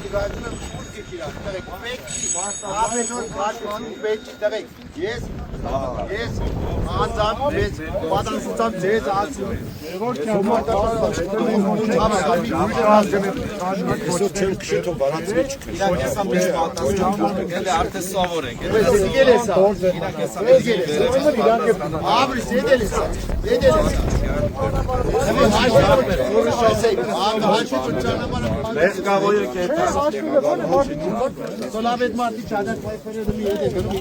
Բոզիգայցը ուշ կիրան, տղեկ, պեկի, ապենոր գաշություն պեկի, տղեկ, ես անձամբ ձեզ, պատանսությամբ ձեզ ասում եմ։ Այսօր չեմ քշի թող վարանց մեջ քշի։ Իրաք եսա մեջ պատասխան գելե արդեն սովոր ենք։ Եկել ես, Աբրիս եկել ես։ Մեզ կավոյը կետա։ Սոլավետ մարդի չադակ պայպերերը մի հետ է գնում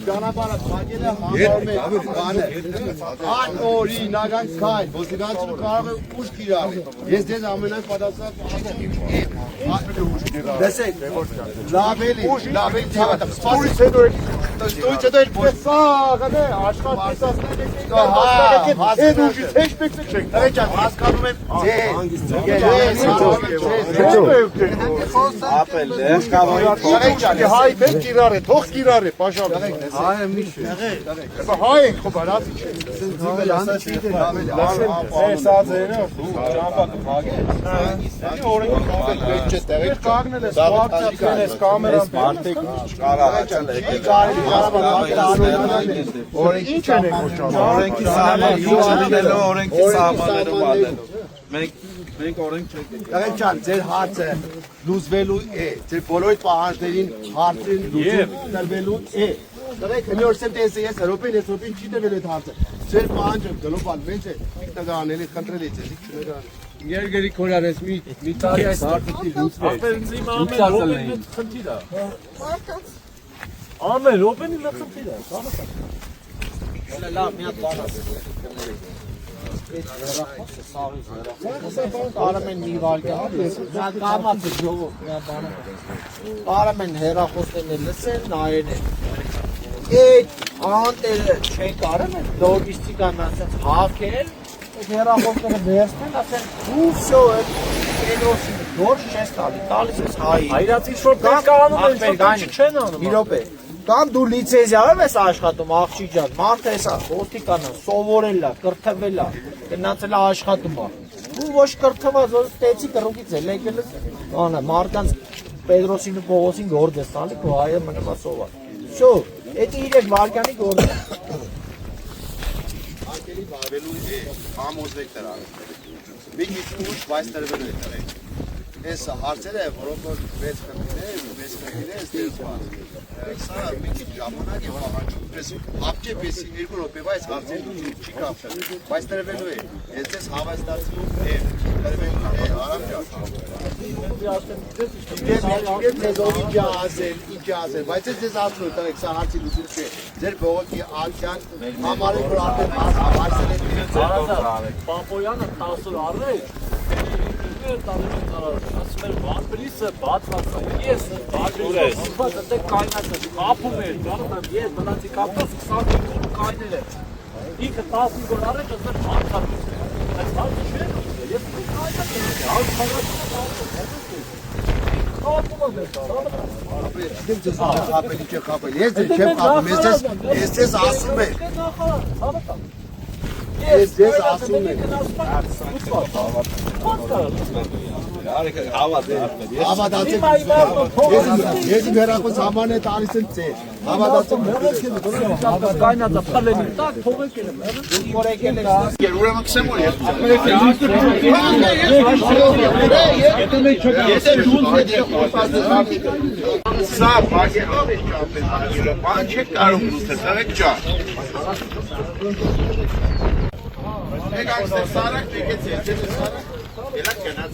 Ճանապարհը փակել է համարում բանը։ Անօրինական քայլ, ոստիկանությունը կարող է ուշ կիրառել։ Ես դες ամենայն պատասխան Դեսեք, լավ էլի հավատամ։ Ստույց հետո էլ սա գնե աշխատեցածներ եկեք։ Այդ ուժից հեչ պետք է չեք։ Տղեկ ջան, հասկանում եմ Ապել դες կավոյը Տղեկ ջան, հայ պետք կիրառե, թող կիրառե, պաշարը։ հայը մի շե։ Եպա հայ ենք խո բարացի չէ։ Սա ձերը ճամփակը փագե։ Օրենքի պետք չէ տեղի կանգնել ես, պատկացնել ես կամերան Մարդիկ չկարողացել եկել։ Օրենքի չեն եք ոչանում։ Օրենքի սահմաններում օրենքի սահմաններում ալելու։ Մենք օրենք չենք։ Տղեկ ջան, ձեր հարցը լուծվելու է, ձեր բոլոր պահանջներին հարցին լուծում տրվելու է։ Տղեկ հնորսեմ տեսը ես Հրոպին չի տվել այդ հարցը։ Ձեր պահանջը գլոբալ մեծ է, տղաների խնդրել է ձեզ, չներան։ Երգերի քորարես մի տարի այս հարցի լուծվել։ Ամեն րոպենի լծմտիր է։ Լավ, մի հատ բան ասեմ։ Արամեն մի վարկան, նա կամաց է ժողով, Արամեն հեռախոսներն է լսեն, նայեն է։ Այդ անտերը չեն կարում են լոգիստիկան ասենց հավքել, այդ հեռախոսները վերցնեն, ասեն ուվսյո է, Պետրոսինը դորս չես տալիս ես հայի։ Հայրացի շոր պետք անում են, շոր պետք չեն անում։ Մի րոպե, կամ դու լիցենզիայով ես աշխատում, աղջիկ ջան, մարդը հեսա, ոստիկանա, սովորել է, կրթվել է, գնացել է աշխատում է։ Դու ոչ կրթված, որ ստեցի կռուկից էլ եկել ես, մարդկանց Պետրոսին ու Պողոսին գործ ես տալի, քո հայը մնում է սովոր։ Շո, էդի 3 վարկանի գործ է։ Անկելի բավելու է, համոզվեք տրանը։ Մի քիչ ուշ բայց տրվելու է տրեք։ Այս հարցերը, որոնք մեծ խնդիրներ, ստեղծված։ Սա մի քիչ ժամանակ է պահանջում, պես ապճեպ էսի 2 րոպե, բայց հարցերը չի կապվել։ Բայց տրվելու է։ Ես ձեզ հավաստացնում եմ, տրվելու է, Արամ ջան։ Ես ձեզ ինչ ասել, բայց ես ձեզ ասում եմ, տղեկ, սա հարցի լուծում չէ։ Ձեր բողոքի ալքյան համարեք, որ արդեն հարցել եք։ Պապոյանը 10 օր առաջ ասում էր վարպրիսը բացված է, ես վարպրիս ուզված դե կայնացը, կապում էր, գանում եմ ես բնացի կապտոս 25 օր կայնել եմ, ինքը 15 օր առաջ ասում եմ հարցատուս է, այս հարցը չէր ուզել, ես կայնացել եմ, այս խաղացում Ես չեմ կապում, ես ձեզ ասում եմ։ Ես ձեզ ասում եմ։ Հավատացեք։ Ես իմ հեռախոս համարն է տալիս եմ ձեր։ Հավատացեք։ կայնացա, պլենի տակ, թողեք էլ եմ, Ուրեմն քսեմ որ ես։ Սա բակերով է չափել, բան չեք կարող լուծել, տղեկ ջան։ Մեկ այստեղ սարակ եկեցի, ես սարակ, ելակ գնաց։